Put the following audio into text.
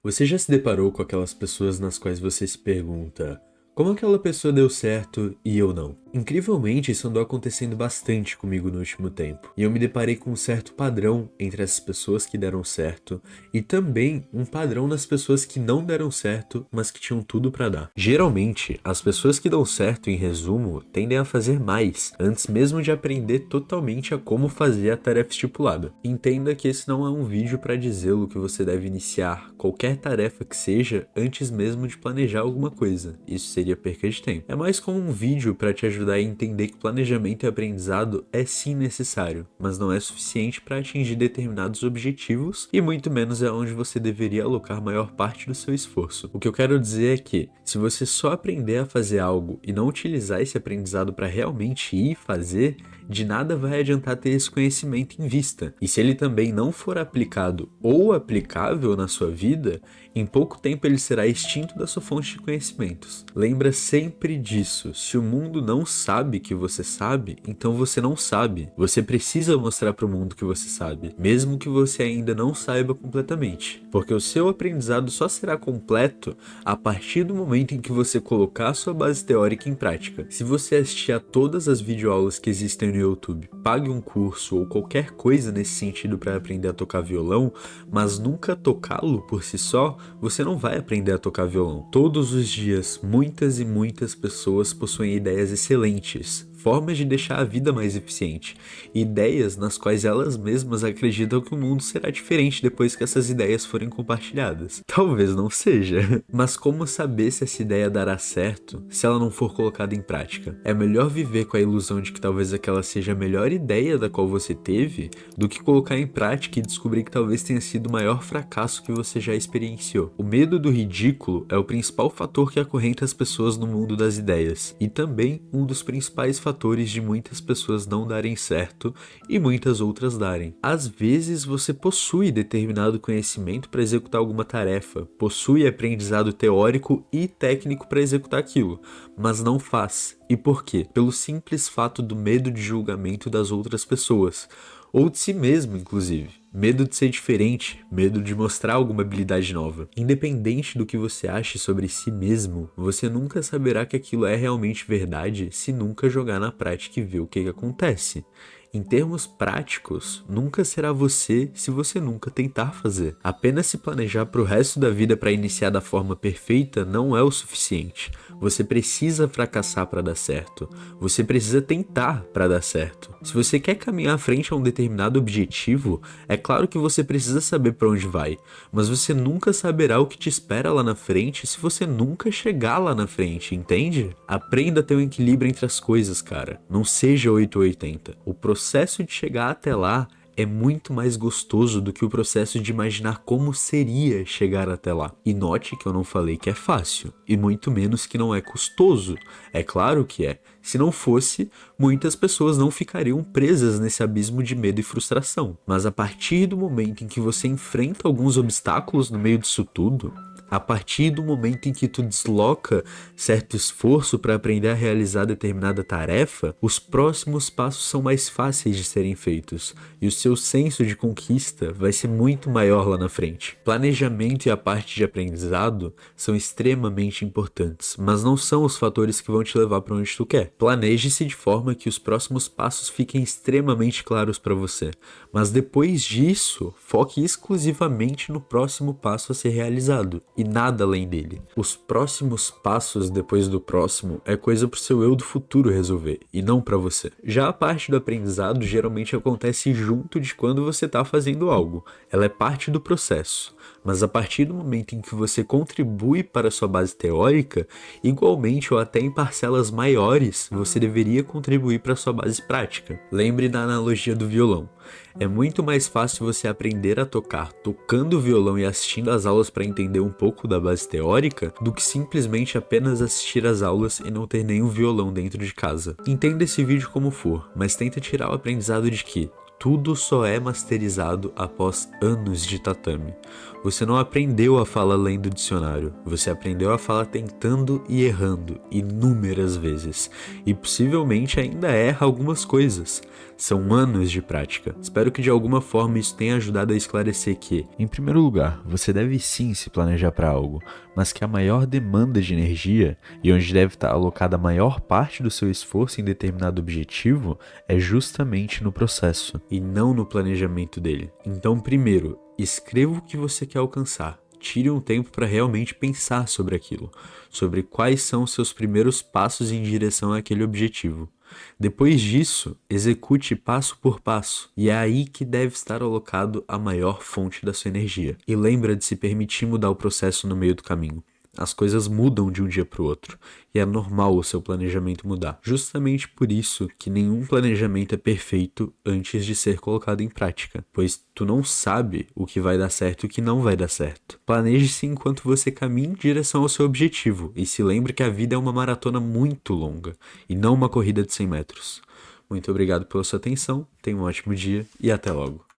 Você já se deparou com aquelas pessoas nas quais você se pergunta: como aquela pessoa deu certo e eu não? Incrivelmente, isso andou acontecendo bastante comigo no último tempo, e eu me deparei com um certo padrão entre as pessoas que deram certo e também um padrão nas pessoas que não deram certo, mas que tinham tudo pra dar. Geralmente, as pessoas que dão certo, em resumo, tendem a fazer mais, antes mesmo de aprender totalmente a como fazer a tarefa estipulada. Entenda que esse não é um vídeo para dizê-lo que você deve iniciar qualquer tarefa que seja antes mesmo de planejar alguma coisa. Isso seria perca de tempo. É mais como um vídeo para te ajudar a entender que planejamento e aprendizado é sim necessário, mas não é suficiente para atingir determinados objetivos e muito menos é onde você deveria alocar a maior parte do seu esforço. O que eu quero dizer é que, se você só aprender a fazer algo e não utilizar esse aprendizado para realmente ir fazer, de nada vai adiantar ter esse conhecimento em vista. E se ele também não for aplicado ou aplicável na sua vida, em pouco tempo ele será extinto da sua fonte de conhecimentos. Lembra sempre disso. Se o mundo não sabe que você sabe, então você não sabe. Você precisa mostrar para o mundo que você sabe, mesmo que você ainda não saiba completamente. Porque o seu aprendizado só será completo a partir do momento em que você colocar a sua base teórica em prática. Se você assistir a todas as videoaulas que existem no YouTube, pague um curso ou qualquer coisa nesse sentido para aprender a tocar violão, mas nunca tocá-lo por si só, você não vai aprender a tocar violão. Todos os dias, muitas e muitas pessoas possuem ideias excelentes, formas de deixar a vida mais eficiente, ideias nas quais elas mesmas acreditam que o mundo será diferente depois que essas ideias forem compartilhadas. Talvez não seja, mas como saber se essa ideia dará certo se ela não for colocada em prática? É melhor viver com a ilusão de que talvez aquela seja a melhor ideia da qual você teve, do que colocar em prática e descobrir que talvez tenha sido o maior fracasso que você já experienciou. O medo do ridículo é o principal fator que acorrenta as pessoas no mundo das ideias, e também um dos principais fatores de muitas pessoas não darem certo e muitas outras darem. Às vezes você possui determinado conhecimento para executar alguma tarefa, possui aprendizado teórico e técnico para executar aquilo, mas não faz. E por quê? Pelo simples fato do medo de julgamento das outras pessoas, ou de si mesmo, inclusive. Medo de ser diferente, medo de mostrar alguma habilidade nova. Independente do que você ache sobre si mesmo, você nunca saberá que aquilo é realmente verdade se nunca jogar na prática e ver o que acontece. Em termos práticos, nunca será você se você nunca tentar fazer. Apenas se planejar para o resto da vida para iniciar da forma perfeita não é o suficiente. Você precisa fracassar para dar certo. Você precisa tentar para dar certo. Se você quer caminhar à frente a um determinado objetivo, é claro que você precisa saber para onde vai, mas você nunca saberá o que te espera lá na frente se você nunca chegar lá na frente, entende? Aprenda a ter um equilíbrio entre as coisas, cara. Não seja 8 ou 80. O processo de chegar até lá é muito mais gostoso do que o processo de imaginar como seria chegar até lá. E note que eu não falei que é fácil, e muito menos que não é custoso. É claro que é. Se não fosse, muitas pessoas não ficariam presas nesse abismo de medo e frustração. Mas a partir do momento em que você enfrenta alguns obstáculos no meio disso tudo, a partir do momento em que tu desloca certo esforço para aprender a realizar determinada tarefa, os próximos passos são mais fáceis de serem feitos e o seu senso de conquista vai ser muito maior lá na frente. Planejamento e a parte de aprendizado são extremamente importantes, mas não são os fatores que vão te levar para onde tu quer. Planeje-se de forma que os próximos passos fiquem extremamente claros para você, mas depois disso, foque exclusivamente no próximo passo a ser realizado e nada além dele. Os próximos passos depois do próximo é coisa pro seu eu do futuro resolver e não para você. Já a parte do aprendizado geralmente acontece junto de quando você tá fazendo algo. Ela é parte do processo. Mas a partir do momento em que você contribui para a sua base teórica, igualmente ou até em parcelas maiores, você deveria contribuir para a sua base prática. Lembre da analogia do violão. É muito mais fácil você aprender a tocar tocando violão e assistindo às aulas para entender um pouco da base teórica do que simplesmente apenas assistir às aulas e não ter nenhum violão dentro de casa. Entenda esse vídeo como for, mas tenta tirar o aprendizado de que tudo só é masterizado após anos de tatame. Você não aprendeu a fala lendo o dicionário, você aprendeu a fala tentando e errando inúmeras vezes, e possivelmente ainda erra algumas coisas. São anos de prática. Espero que de alguma forma isso tenha ajudado a esclarecer que, em primeiro lugar, você deve sim se planejar para algo, mas que a maior demanda de energia e onde deve estar alocada a maior parte do seu esforço em determinado objetivo é justamente no processo e não no planejamento dele. Então, primeiro, escreva o que você quer alcançar. Tire um tempo para realmente pensar sobre aquilo, sobre quais são os seus primeiros passos em direção àquele objetivo. Depois disso, execute passo por passo, e é aí que deve estar alocado a maior fonte da sua energia. E lembra de se permitir mudar o processo no meio do caminho. As coisas mudam de um dia para o outro, e é normal o seu planejamento mudar. Justamente por isso que nenhum planejamento é perfeito antes de ser colocado em prática, pois tu não sabe o que vai dar certo e o que não vai dar certo. Planeje-se enquanto você caminha em direção ao seu objetivo, e se lembre que a vida é uma maratona muito longa, e não uma corrida de 100 metros. Muito obrigado pela sua atenção, tenha um ótimo dia e até logo.